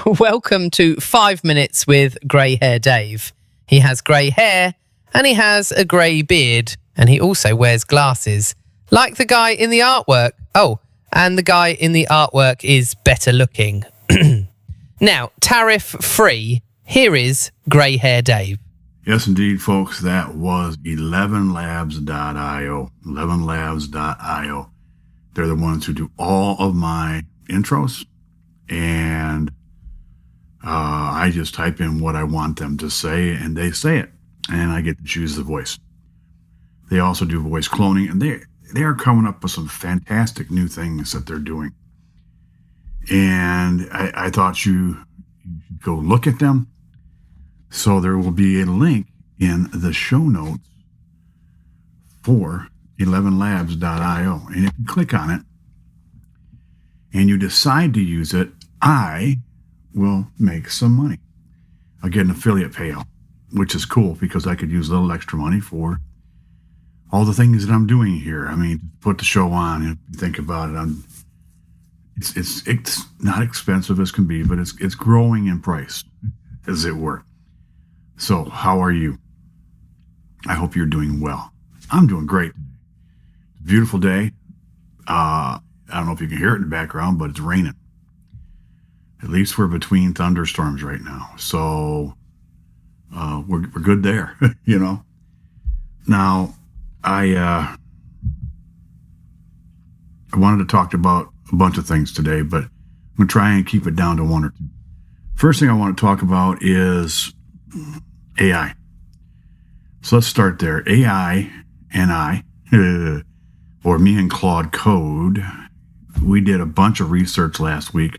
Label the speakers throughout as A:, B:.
A: Welcome to 5 Minutes with Grey Hair Dave. He has grey hair and he has a grey beard and he also wears glasses, like the guy in the artwork. Oh, and the guy in the artwork is better looking. Now, tariff-free, here is Grey Hair Dave.
B: Yes, indeed, folks, that was elevenlabs.io. elevenlabs.io. They're the ones who do all of my intros, and I just type in what I want them to say, and they say it, and I get to choose the voice. They also do voice cloning, and they are coming up with some fantastic new things that they're doing. And I thought you should go look at them. So there will be a link in the show notes for elevenlabs.io. And if you click on it and you decide to use it, I will make some money. I'll get an affiliate payout, which is cool because I could use a little extra money for all the things that I'm doing here. I mean, put the show on and think about it. It's not expensive as can be, but it's growing in price, as it were. So how are you? I hope you're doing well. I'm doing great today. It's a beautiful day. I don't know if you can hear it in the background, but it's raining. At least we're between thunderstorms right now. So we're good there, you know. Now, I wanted to talk about a bunch of things today, but I'm going to try and keep it down to one or two. First thing I want to talk about is AI. So let's start there. AI and I, or me and Claude Code, we did a bunch of research last week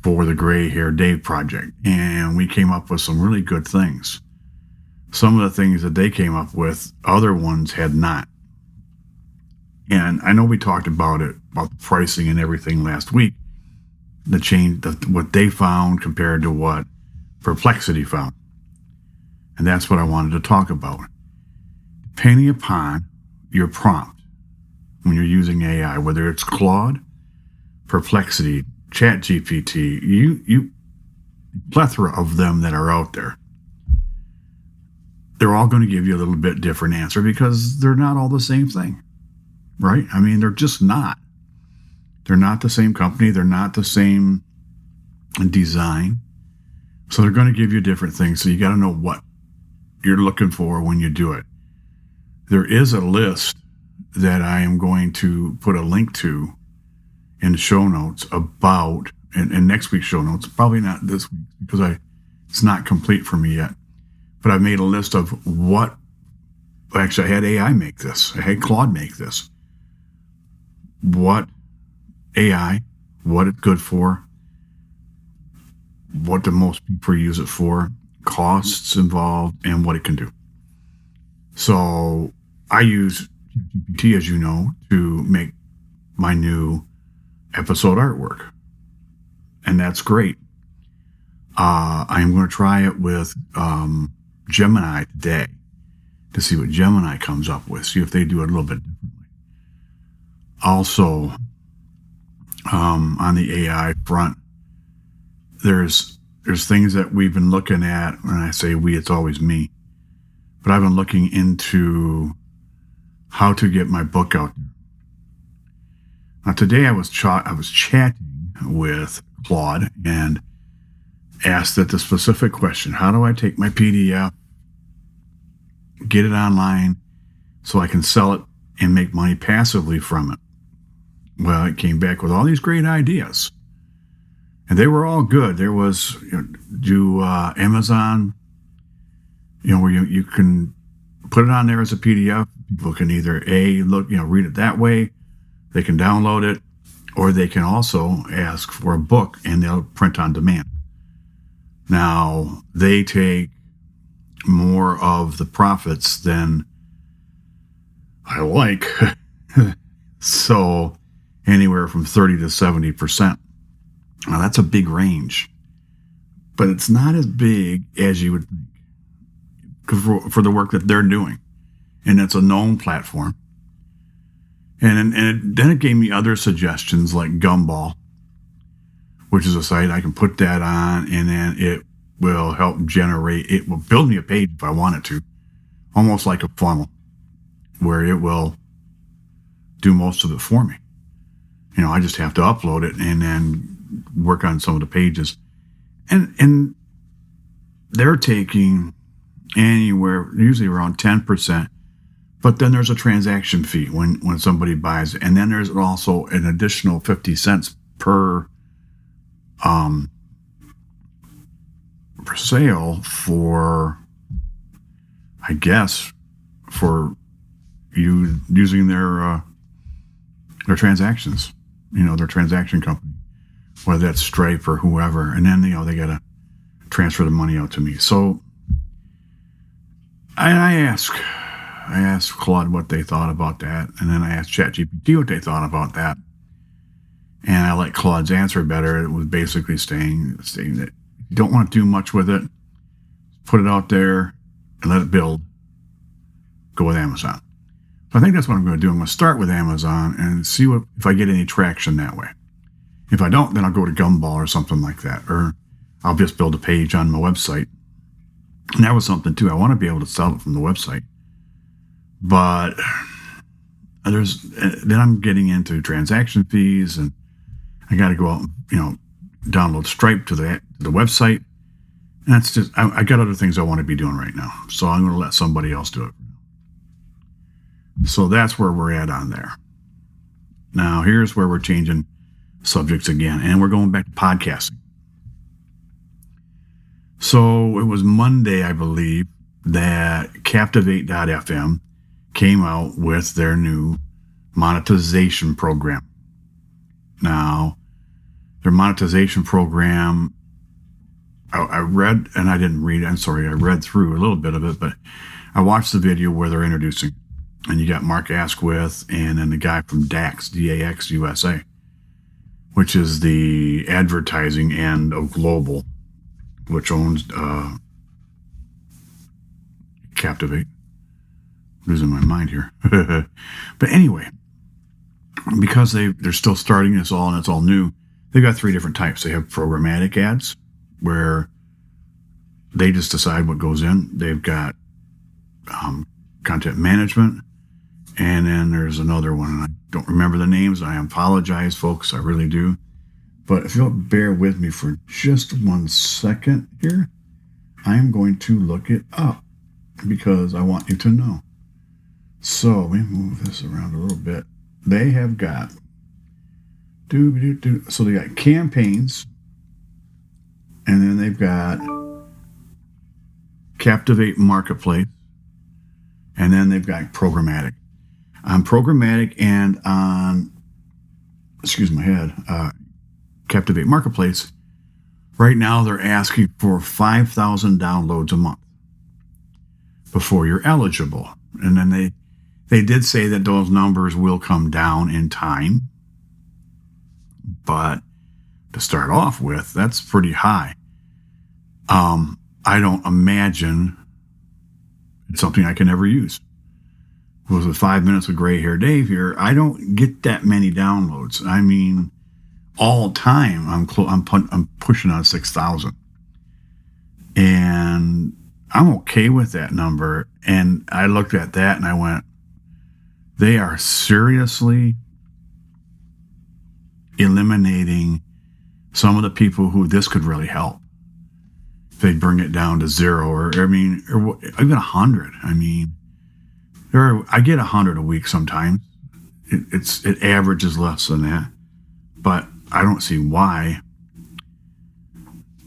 B: for the Grey Hair Dave project, and we came up with some really good things. Some of the things that they came up with, other ones had not. And I know we talked about it, about the pricing and everything last week, the change, what they found compared to what Perplexity found. And that's what I wanted to talk about. Depending upon your prompt, when you're using AI, whether it's Claude, Perplexity, ChatGPT, you plethora of them that are out there, they're all going to give you a little bit different answer because they're not all the same thing, right? I mean, they're just not. They're not the same company. They're not the same design. So they're going to give you different things. So you got to know what you're looking for when you do it. There is a list that I am going to put a link to in the show notes about, and next week's show notes, probably not this week because it's not complete for me yet. But I've made a list of what, actually I had AI make this. I had Claude make this. What AI, what it's good for, what the most people use it for, costs involved, and what it can do. So I use GPT, as you know, to make my new episode artwork. And that's great. I'm going to try it with Gemini today to see what Gemini comes up with, see if they do it a little bit differently. Also, on the AI front, there's things that we've been looking at. When I say we, it's always me. But I've been looking into how to get my book out there. Now, today I was chatting with Claude and asked it the specific question: how do I take my PDF, get it online, so I can sell it and make money passively from it? Well, it came back with all these great ideas. And they were all good. There was, do Amazon, where you can put it on there as a PDF. People can either read it that way, they can download it, or they can also ask for a book and they'll print on demand. Now, they take more of the profits than I like. So anywhere from 30 to 70%. Now, that's a big range, but it's not as big as you would think for the work that they're doing. And it's a known platform. And then it gave me other suggestions like Gumball, which is a site I can put that on, and then it will help generate, it will build me a page if I want it to, almost like a funnel, where it will do most of it for me. I just have to upload it and then work on some of the pages. And they're taking anywhere, usually around 10%, but then there's a transaction fee when somebody buys it. And then there's also an additional 50 cents per sale for, I guess, for you using their transactions, their transaction company, whether that's Stripe or whoever. And then, they got to transfer the money out to me. So I asked Claude what they thought about that. And then I asked ChatGPT what they thought about that. And I like Claude's answer better. It was basically saying that you don't want to do much with it. Put it out there and let it build. Go with Amazon. So I think that's what I'm going to do. I'm going to start with Amazon and see if I get any traction that way. If I don't, then I'll go to Gumball or something like that. Or I'll just build a page on my website. And that was something too. I want to be able to sell it from the website. But then I'm getting into transaction fees, and I got to go out and, download Stripe to the website. And that's just, I got other things I want to be doing right now. So I'm going to let somebody else do it. So that's where we're at on there. Now, here's where we're changing subjects again, and we're going back to podcasting. So it was Monday, I believe, that Captivate FM came out with their new monetization program. Now, their monetization program, I read, and I didn't read it. I'm sorry, I read through a little bit of it, but I watched the video where they're introducing. And you got Mark Asquith and then the guy from DAX, DAX USA, which is the advertising end of Global, which owns Captivate. Losing my mind here. But anyway, because they're still starting this all and it's all new, they've got 3 different types. They have programmatic ads, where they just decide what goes in. They've got content management. And then there's another one, and I don't remember the names. I apologize, folks. I really do. But if you'll bear with me for just 1 second here, I am going to look it up because I want you to know. So let me move this around a little bit. They have got so they got campaigns, and then they've got Captivate Marketplace, and then they've got programmatic. On programmatic and on, Captivate Marketplace, right now they're asking for 5,000 downloads a month before you're eligible. And then they did say that those numbers will come down in time. But to start off with, that's pretty high. I don't imagine it's something I can ever use. Was with 5 minutes with Gray Hair Dave here, I don't get that many downloads. I mean, all time I'm pushing on 6,000, and I'm okay with that number. And I looked at that and I went, they are seriously eliminating some of the people who this could really help. If they bring it down to 0, or even 100. I mean, I get 100 a week sometimes. It averages less than that, but I don't see why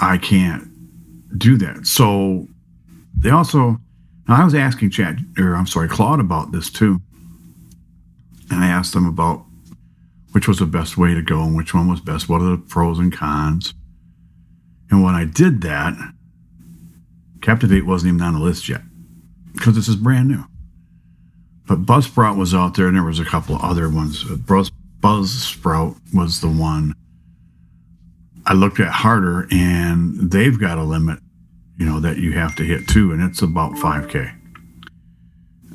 B: I can't do that. So they also, now I was asking Claude about this too, and I asked them about which was the best way to go and which one was best. What are the pros and cons? And when I did that, Captivate wasn't even on the list yet because this is brand new. But Buzzsprout was out there, and there was a couple of other ones. Buzzsprout was the one I looked at harder, and they've got a limit, that you have to hit too, and it's about 5K.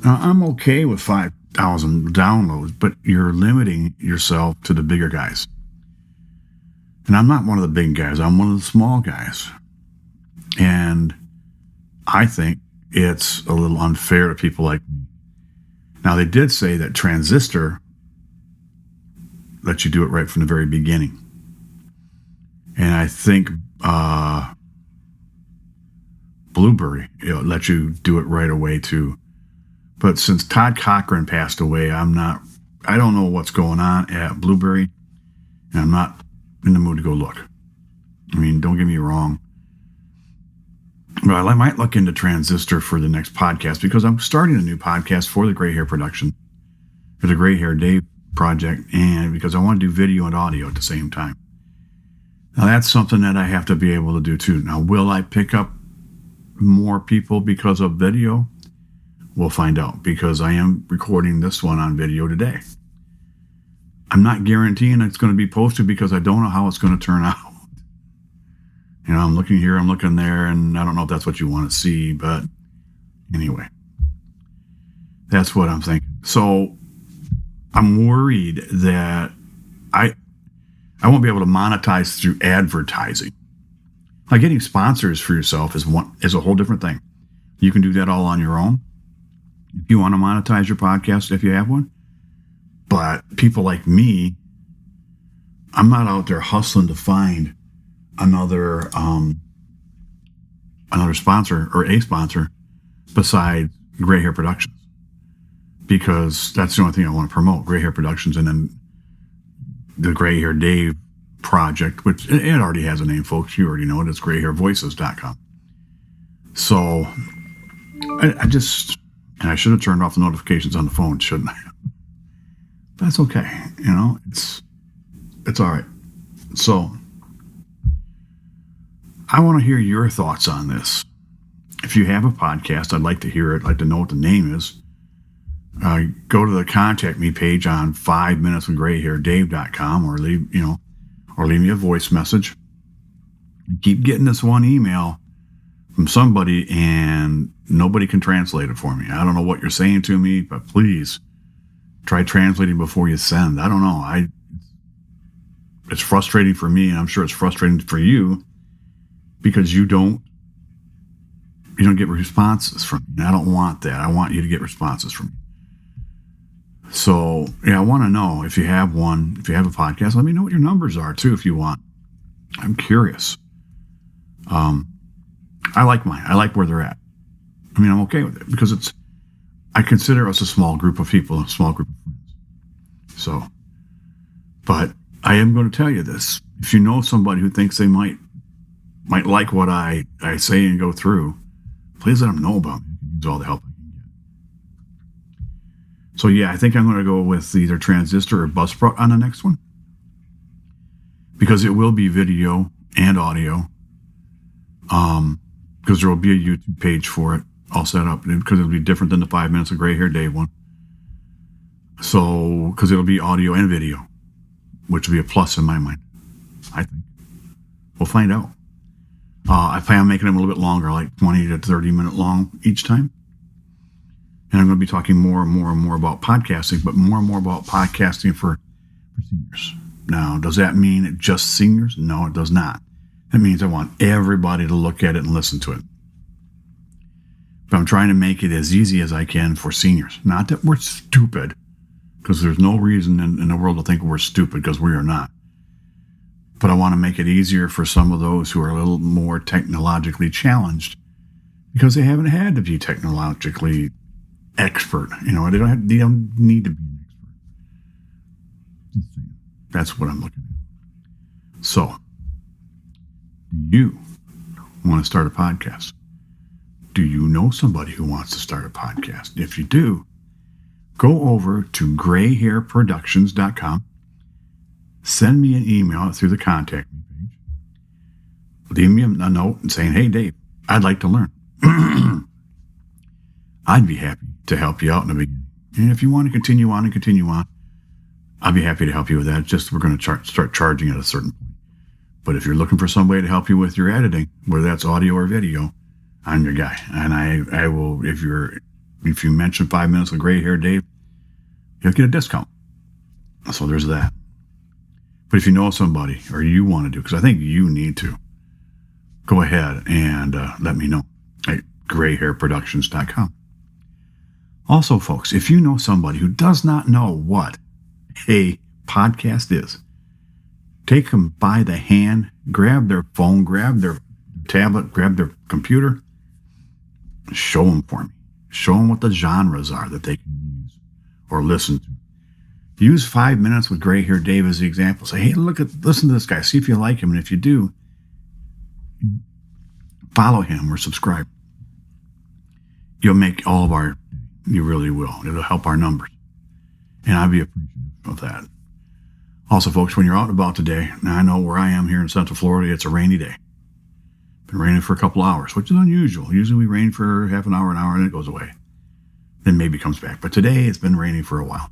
B: Now, I'm okay with 5,000 downloads, but you're limiting yourself to the bigger guys. And I'm not one of the big guys. I'm one of the small guys. And I think it's a little unfair to people like me. Now, they did say that Transistor lets you do it right from the very beginning. And I think Blueberry, lets you do it right away too. But since Todd Cochran passed away, I don't know what's going on at Blueberry, and I'm not in the mood to go look. I mean, don't get me wrong. But I might look into Transistor for the next podcast, because I'm starting a new podcast for the Gray Hair Production, for the Gray Hair Dave project, and because I want to do video and audio at the same time. Now, that's something that I have to be able to do too. Now, will I pick up more people because of video? We'll find out, because I am recording this one on video today. I'm not guaranteeing it's going to be posted, because I don't know how it's going to turn out. I'm looking here, I'm looking there, and I don't know if that's what you want to see, but anyway, that's what I'm thinking. So I'm worried that I won't be able to monetize through advertising. Like, getting sponsors for yourself is a whole different thing. You can do that all on your own if you want to monetize your podcast, if you have one. But people like me, I'm not out there hustling to find another sponsor, or a sponsor, besides Gray Hair Productions, because that's the only thing I want to promote: Gray Hair Productions, and then the Gray Hair Dave project, which it already has a name, folks. You already know it. It's grayhairvoices.com. So I should have turned off the notifications on the phone, shouldn't I? That's okay. It's all right. So I want to hear your thoughts on this. If you have a podcast, I'd like to hear it. I'd like to know what the name is. Go to the contact me page on 5minuteswithgrayhairdave.com, or leave me a voice message. I keep getting this one email from somebody, and nobody can translate it for me. I don't know what you're saying to me, but please try translating before you send. I don't know. It's frustrating for me, and I'm sure it's frustrating for you, because you don't get responses from me. I don't want that. I want you to get responses from me. So, I want to know if you have one, if you have a podcast. Let me know what your numbers are too, if you want. I'm curious. I like mine. I like where they're at. I'm okay with it, because I consider us a small group of people, a small group of friends. So, but I am going to tell you this. If you know somebody who thinks they might like what I say and go through, please let them know about me. I can use all the help I can get. So I think I'm going to go with either Transistor or Buzzsprout on the next one, because it will be video and audio. Because there will be a YouTube page for it all set up, because it'll be different than the 5 Minutes of Gray Hair Dave one. So, because it'll be audio and video, which will be a plus in my mind, I think. We'll find out. I plan on making them a little bit longer, like 20 to 30 minute long each time. And I'm going to be talking more and more and more about podcasting, but more and more about podcasting for seniors. Now, does that mean just seniors? No, it does not. That means I want everybody to look at it and listen to it. But I'm trying to make it as easy as I can for seniors. Not that we're stupid, because there's no reason in the world to think we're stupid, because we are not. But I want to make it easier for some of those who are a little more technologically challenged, because they haven't had to be technologically expert. They don't need to be an expert. Just saying. That's what I'm looking at. So, do you want to start a podcast? Do you know somebody who wants to start a podcast? If you do, go over to grayhairproductions.com. Send me an email through the contact me page. Leave me a note and saying, "Hey, Dave, I'd like to learn." I'd be happy to help you out in the beginning. And if you want to continue on, I'll be happy to help you with that. Just we're going to start charging at a certain point. But if you're looking for somebody to help you with your editing, whether that's audio or video, I'm your guy. And I will, if you mention 5 Minutes with Gray Hair Dave, you'll get a discount. So there's that. But if you know somebody or you want to do, because I think you need to, go ahead and let me know at grayhairproductions.com. Also, folks, if you know somebody who does not know what a podcast is, take them by the hand, grab their phone, grab their tablet, grab their computer, show them for me. Show them what the genres are that they can use or listen to. Use 5 minutes with Gray Hair Dave as the example. Say, hey, listen to this guy. See if you like him. And if you do, follow him or subscribe. You'll make all of our, you really will. It'll help our numbers. And I'd be appreciative of that. Also, folks, when you're out and about today, now I know where I am here in Central Florida, it's a rainy day. Been raining for a couple hours, which is unusual. Usually we rain for half an hour, and it goes away. Then maybe comes back. But today it's been raining for a while.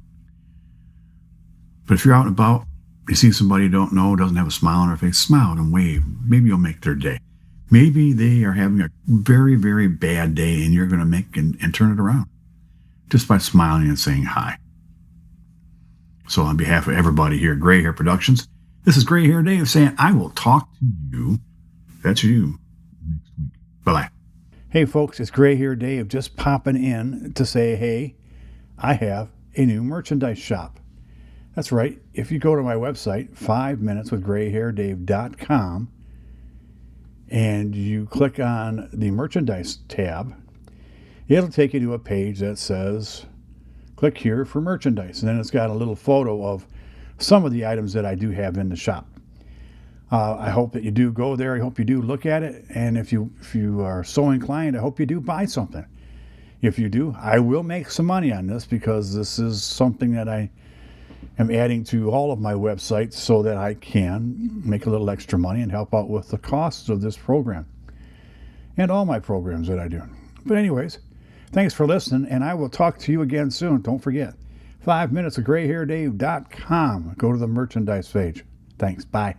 B: But if you're out and about, you see somebody you don't know, doesn't have a smile on their face, smile and wave. Maybe you'll make their day. Maybe they are having a very, very bad day, and you're going to make and turn it around just by smiling and saying hi. So on behalf of everybody here at Gray Hair Productions, this is Gray Hair Dave saying I will talk to you, that's you, next week. Bye-bye.
C: Hey folks, it's Gray Hair Dave just popping in to say, hey, I have a new merchandise shop. That's right. If you go to my website, 5minuteswithgrayhairdave.com, and you click on the merchandise tab, it'll take you to a page that says, click here for merchandise. And then it's got a little photo of some of the items that I do have in the shop. I hope that you do go there. I hope you do look at it. And if you are so inclined, I hope you do buy something. If you do, I will make some money on this because this is something that I am adding to all of my websites so that I can make a little extra money and help out with the costs of this program and all my programs that I do. But anyways, thanks for listening, and I will talk to you again soon. Don't forget, 5minuteswithgrayhairdave.com. Go to the merchandise page. Thanks. Bye.